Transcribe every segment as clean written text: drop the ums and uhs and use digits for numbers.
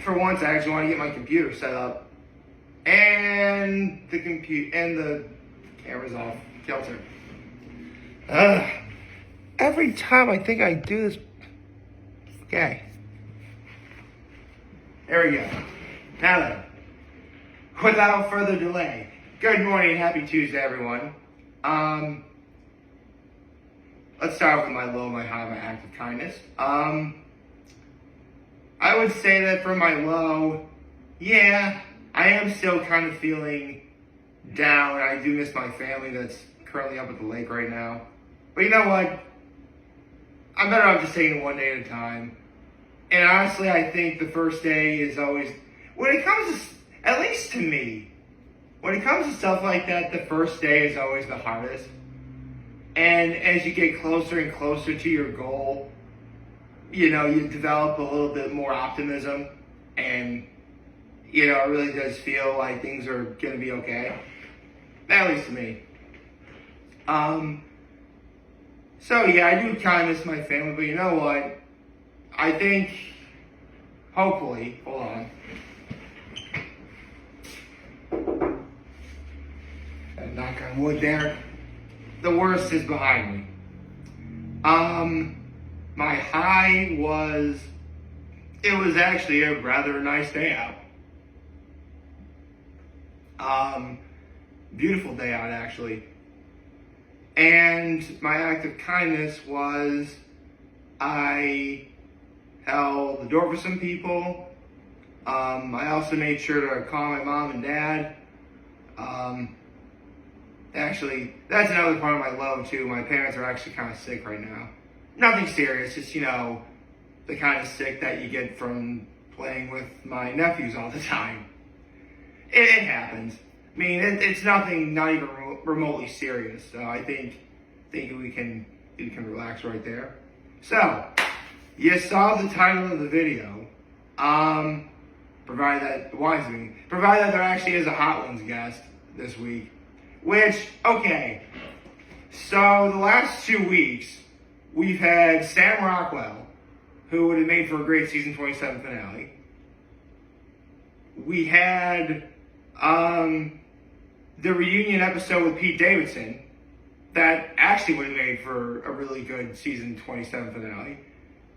for once, I actually want to get my computer set up, and the camera's off kilter. Every time I think I do this, okay. There we go. Now then, without further delay, good morning and happy Tuesday, everyone. Let's start with my low, my high, my act of kindness. I would say that for my low, yeah, I am still kind of feeling down. I do miss my family that's currently up at the lake right now. But you know what? I'm better off just taking it one day at a time. And honestly, I think the first day is always, when it comes to, at least to me, when it comes to stuff like that, the first day is always the hardest. And as you get closer and closer to your goal, you know, you develop a little bit more optimism, and, you know, it really does feel like things are going to be okay. At least to me. So yeah, I do kind of miss my family, but you know what? I think, hopefully, hold on. Knock on wood there. The worst is behind me. My high was, it was actually a rather nice day out. Beautiful day out, actually. And my act of kindness was, I held the door for some people. I also made sure to call my mom and dad. Actually, that's another part of my low, too. My parents are actually kind of sick right now. Nothing serious, just, you know, the kind of sick that you get from playing with my nephews all the time. It happens. I mean, it's nothing, not even remotely serious. So I think we can relax right there. So, you saw the title of the video. Provided that there actually is a Hot Ones guest this week. Which, okay, so the last 2 weeks, we've had Sam Rockwell, who would have made for a great season 27 finale. We had the reunion episode with Pete Davidson, that actually would have made for a really good season 27 finale.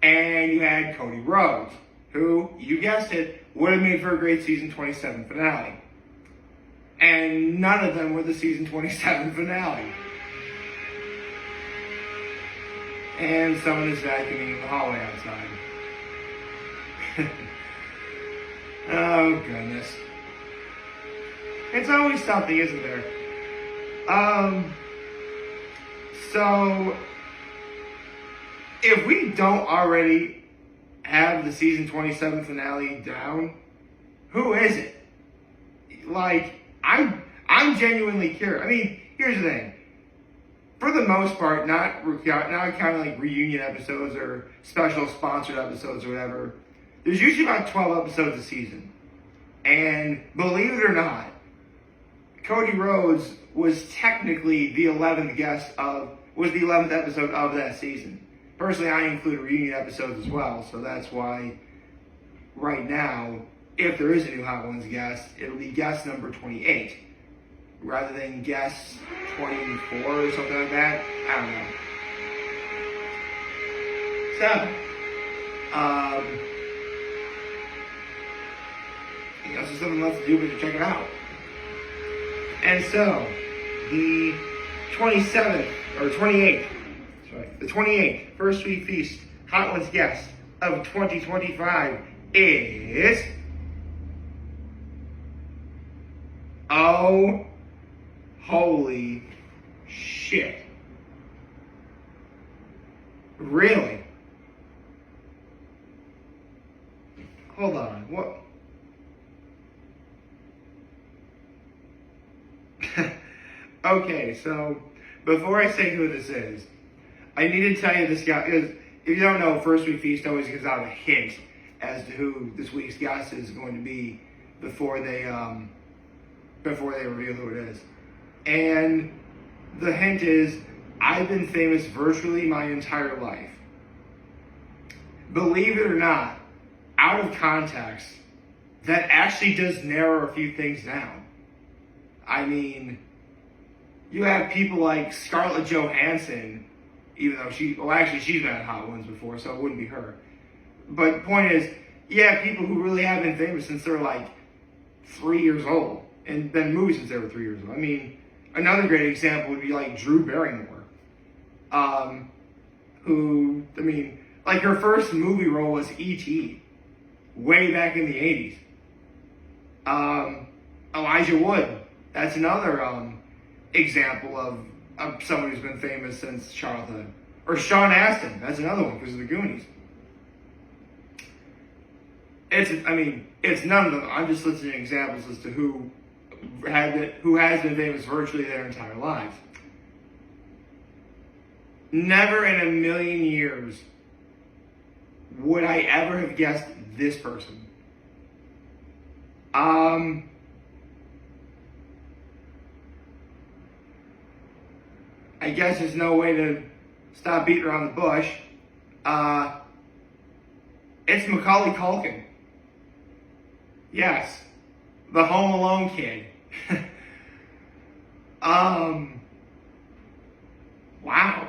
And you had Cody Rhodes, who, you guessed it, would have made for a great season 27 finale. And none of them were the season 27 finale. And someone is vacuuming in the hallway outside. Oh, goodness. It's always something, isn't there? So, if we don't already have the season 27 finale down, who is it? Like, I'm genuinely curious. I mean, here's the thing. For the most part, not kind of like reunion episodes or special sponsored episodes or whatever, there's usually about 12 episodes a season. And believe it or not, Cody Rhodes was technically the 11th episode of that season. Personally, I include reunion episodes as well, so that's why right now, if there is a new Hot Ones guest, it'll be guest number 28, rather than guest 24 or something like that. I don't know. So, I guess there's something left to do but to check it out. And so, the 27th, or 28th, sorry, the 28th First Week Feast Hot Ones guest of 2025 is... Oh, holy shit. Really? Hold on, what? Okay, so before I say who this is, I need to tell you this guy, because if you don't know, First Week Feast always gives out a hint as to who this week's guest is going to be before they reveal who it is. And the hint is, I've been famous virtually my entire life. Believe it or not, out of context, that actually does narrow a few things down. I mean, you have people like Scarlett Johansson, even though she's been at Hot Ones before, so it wouldn't be her. But point is, you have people who really have been famous since they're like 3 years old and been in movies since they were 3 years old. I mean, another great example would be like Drew Barrymore, who, I mean, like her first movie role was E.T., way back in the 80s. Elijah Wood, that's another example of someone who's been famous since childhood. Or Sean Astin, that's another one because of the Goonies. It's none of them. I'm just listing examples as to who has been famous virtually their entire lives. Never in a million years would I ever have guessed this person. I guess there's no way to stop beating around the bush. It's Macaulay Culkin. Yes, the Home Alone kid. Wow.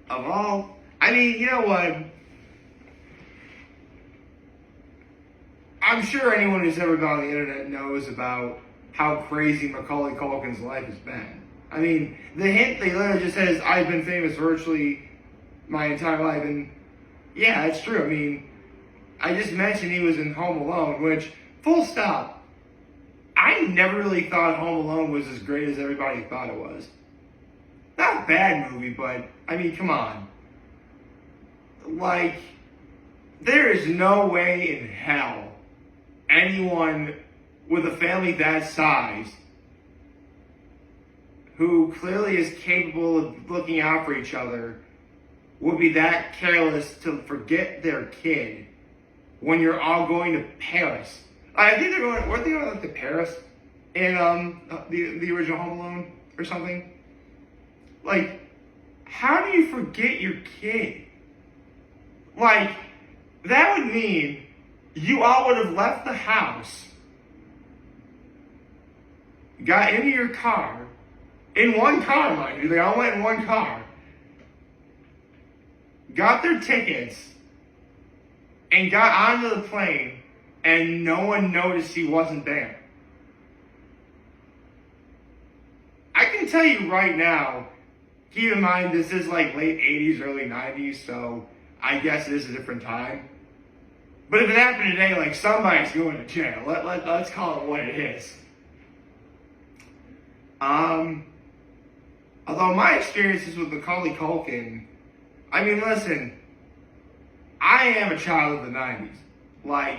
Of all, I mean, you know what? I'm sure anyone who's ever been on the internet knows about how crazy Macaulay Culkin's life has been. I mean, the hint, they literally just says, I've been famous virtually my entire life, and yeah, it's true. I mean, I just mentioned he was in Home Alone, which, full stop, I never really thought Home Alone was as great as everybody thought it was. Not a bad movie, but, I mean, come on. Like, there is no way in hell anyone with a family that size who clearly is capable of looking out for each other would be that careless to forget their kid when you're all going to Paris. I think weren't they going to Paris in the original Home Alone or something? Like, how do you forget your kid? Like, that would mean you all would have left the house, got into your car, in one car, mind you, they all went in one car, got their tickets, and got onto the plane, and no one noticed he wasn't there. I can tell you right now, keep in mind this is like late 80s, early 90s, so I guess it is a different time. But if it happened today, like, somebody's going to jail. Let's call it what it is. Although my experiences with Macaulay Culkin, I mean, listen, I am a child of the 90s. Like,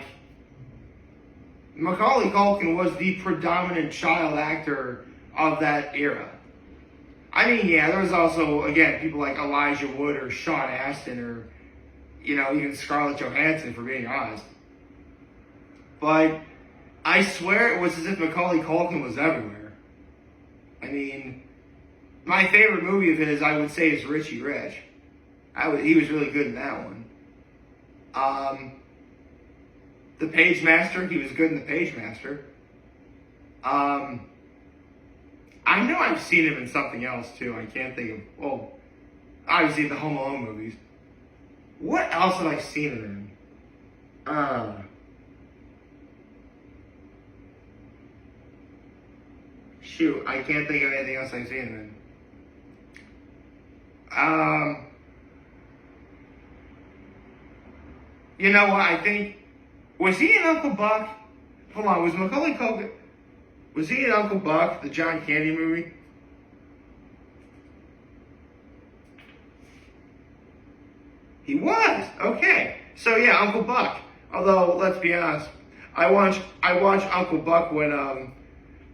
Macaulay Culkin was the predominant child actor of that era. I mean, yeah, there was also, again, people like Elijah Wood or Sean Astin or, you know, even Scarlett Johansson, for being honest. But I swear it was as if Macaulay Culkin was everywhere. I mean, my favorite movie of his, I would say, is Richie Rich. He was really good in that one. The Page Master, he was good in The Page Master. I know I've seen him in something else, too. I can't think of, well, obviously the Home Alone movies. What else have I seen him in? Shoot, I can't think of anything else I've seen him in. You know what, I think, was he in Uncle Buck? Hold on, was Macaulay Culkin, was he in Uncle Buck, the John Candy movie? He was, okay. So yeah, Uncle Buck. Although, let's be honest, I watch Uncle Buck when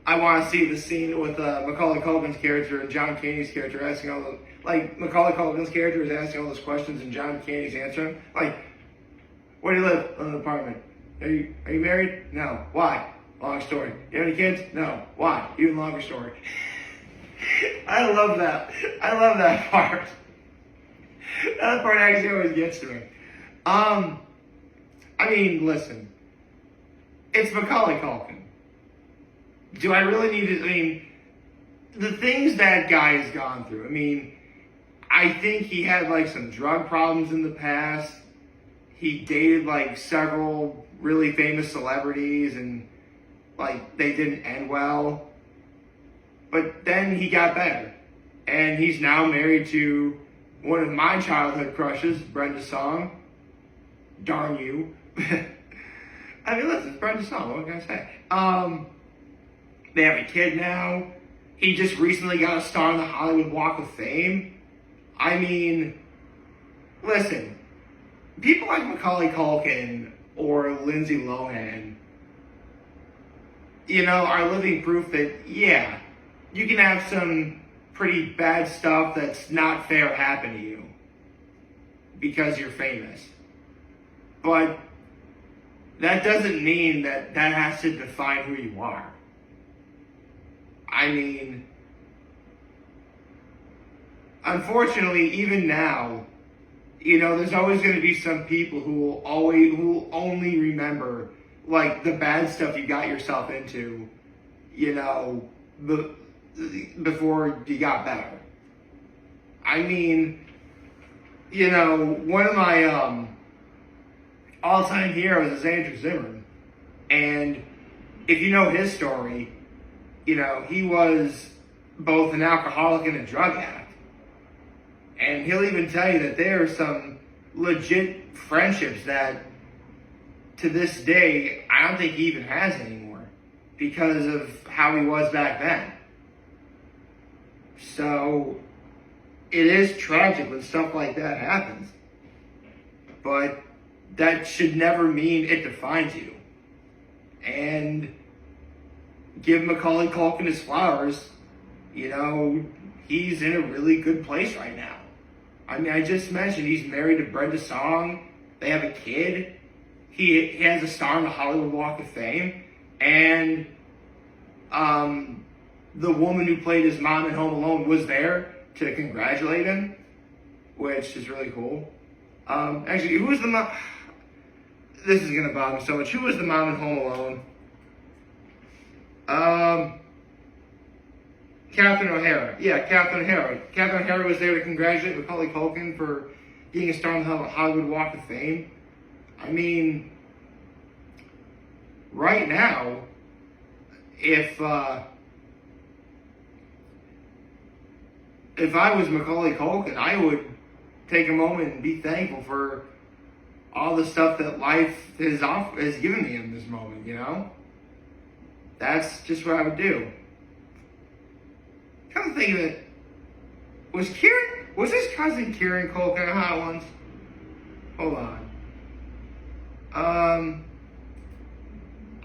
I want to see the scene with Macaulay Culkin's character and John Candy's character asking all the, like, Macaulay Culkin's character is asking all those questions and John Candy's answering. Like, where do you live? In an apartment. Are you married? No. Why? Long story. You have any kids? No. Why? Even longer story. I love that. I love that part. That part actually always gets to me. I mean, listen. It's Macaulay Culkin. Do I really need to? I mean, the things that guy has gone through. I mean, I think he had like some drug problems in the past. He dated like several really famous celebrities and like they didn't end well. But then he got better. And he's now married to one of my childhood crushes, Brenda Song. Darn you. I mean, listen, it's Brenda Song. What can I say? They have a kid now. He just recently got a star on the Hollywood Walk of Fame. I mean, listen, people like Macaulay Culkin or Lindsay Lohan, are living proof that, yeah, you can have some pretty bad stuff that's not fair happen to you because you're famous. But that doesn't mean that has to define who you are. I mean, unfortunately, even now, there's always going to be some people who will only remember like the bad stuff you got yourself into, before you got better. I mean, one of my all-time heroes is Andrew Zimmern, and if you know his story, he was both an alcoholic and a drug addict. And he'll even tell you that there are some legit friendships that, to this day, I don't think he even has anymore because of how he was back then. So, it is tragic when stuff like that happens. But that should never mean it defines you. And give Macaulay Culkin his flowers. He's in a really good place right now. I mean, I just mentioned he's married to Brenda Song. They have a kid. He has a star on the Hollywood Walk of Fame. And the woman who played his mom in Home Alone was there to congratulate him, which is really cool. Actually, who was the mom? This is going to bother me so much. Who was the mom in Home Alone? Catherine O'Hara. Yeah, Catherine O'Hara. Catherine O'Hara was there to congratulate Macaulay Culkin for being a star on the Hollywood Walk of Fame. I mean, right now, if I was Macaulay Culkin, I would take a moment and be thankful for all the stuff that life has given me in this moment, That's just what I would do. Come to think of it, was his cousin Kieran Culkin on Hot Ones? Hold on.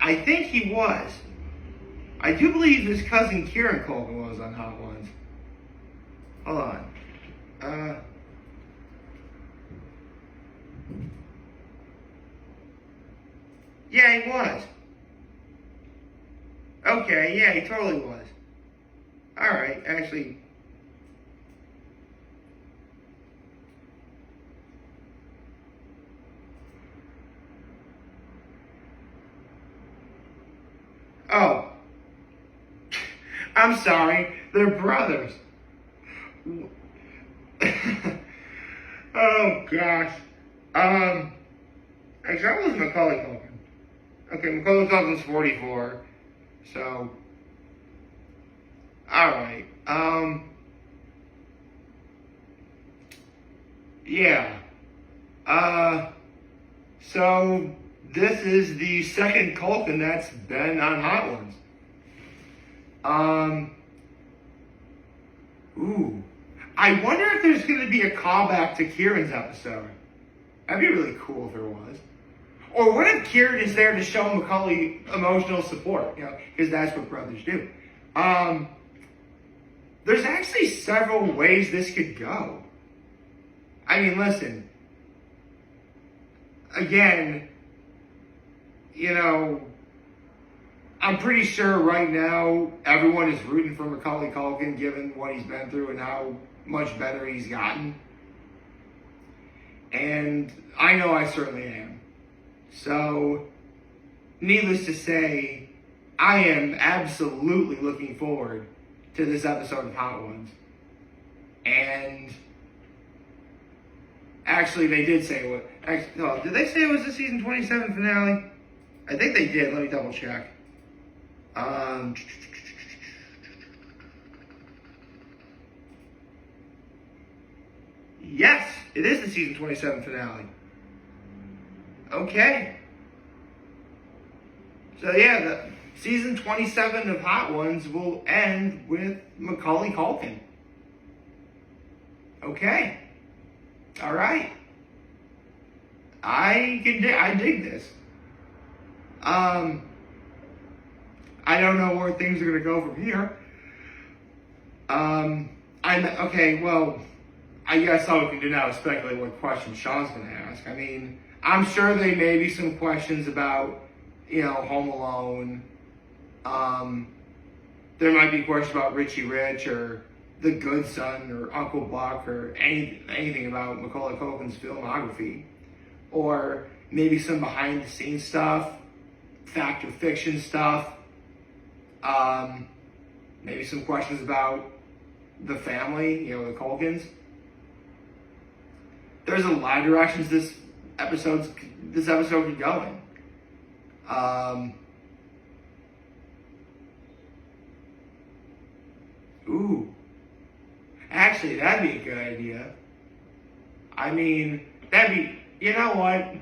I think he was. I do believe his cousin Kieran Culkin was on Hot Ones. Hold on. Yeah, he was. Okay, yeah, he totally was. Alright, actually. Oh. I'm sorry. They're brothers. Oh, gosh. Actually, that was Macaulay Culkin. Okay, Macaulay Culkin's 44. So, alright. Yeah. So, this is the second Culkin that's been on Hot Ones. Ooh. I wonder if there's going to be a callback to Kieran's episode. That'd be really cool if there was. Or what if Kieran is there to show Macaulay emotional support? Because that's what brothers do. There's actually several ways this could go. I mean, listen. Again, I'm pretty sure right now everyone is rooting for Macaulay Culkin given what he's been through and how much better he's gotten. And I know I certainly am. So, needless to say, I am absolutely looking forward to this episode of Hot Ones. And actually, they did say what. Did they say it was the season 27 finale? I think they did. Let me double check. Yes, it is the season 27 finale. Okay. So yeah, the season 27 of Hot Ones will end with Macaulay Culkin. Okay. All right. I dig this. I don't know where things are gonna go from here. I guess all we can do now is speculate what questions Sean's gonna ask. I mean, I'm sure there may be some questions about, Home Alone. There might be questions about Richie Rich or The Good Son or Uncle Buck or anything about Macaulay Culkin's filmography. Or maybe some behind the scenes stuff, fact or fiction stuff. Maybe some questions about the family, the Culkins. There's a lot of directions this episode could go in. Actually, that'd be a good idea. I mean, you know what?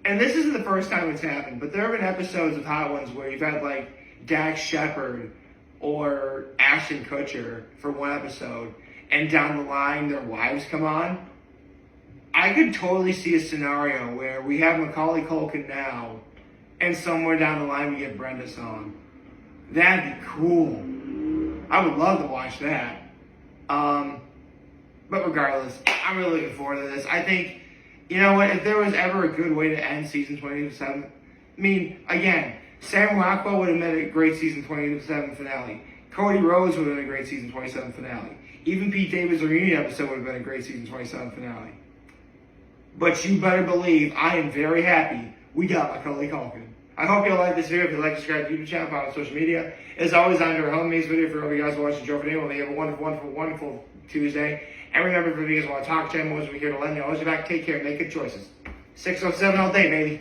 And this isn't the first time it's happened, but there have been episodes of Hot Ones where you've had like Dax Shepard or Ashton Kutcher for one episode, and down the line their wives come on. I could totally see a scenario where we have Macaulay Culkin now, and somewhere down the line we get Brenda Song. That'd be cool. I would love to watch that. But regardless, I'm really looking forward to this. I think, you know what, if there was ever a good way to end season 27, I mean, again, Sam Rockwell would have made a great season 27 finale. Cody Rhodes would have been a great season 27 finale. Even Pete David's reunion episode would have been a great season 27 finale. But you better believe I am very happy we got Macaulay Culkin. I hope you all like this video. If you like, subscribe to the YouTube channel, follow on social media. As always, I'm your home this video. For all you guys watching Joe Fernando, they have a wonderful, wonderful, wonderful Tuesday. And remember, if you guys want to talk to him, we're here to lend you always back. Take care. Make good choices. 607 all day, baby.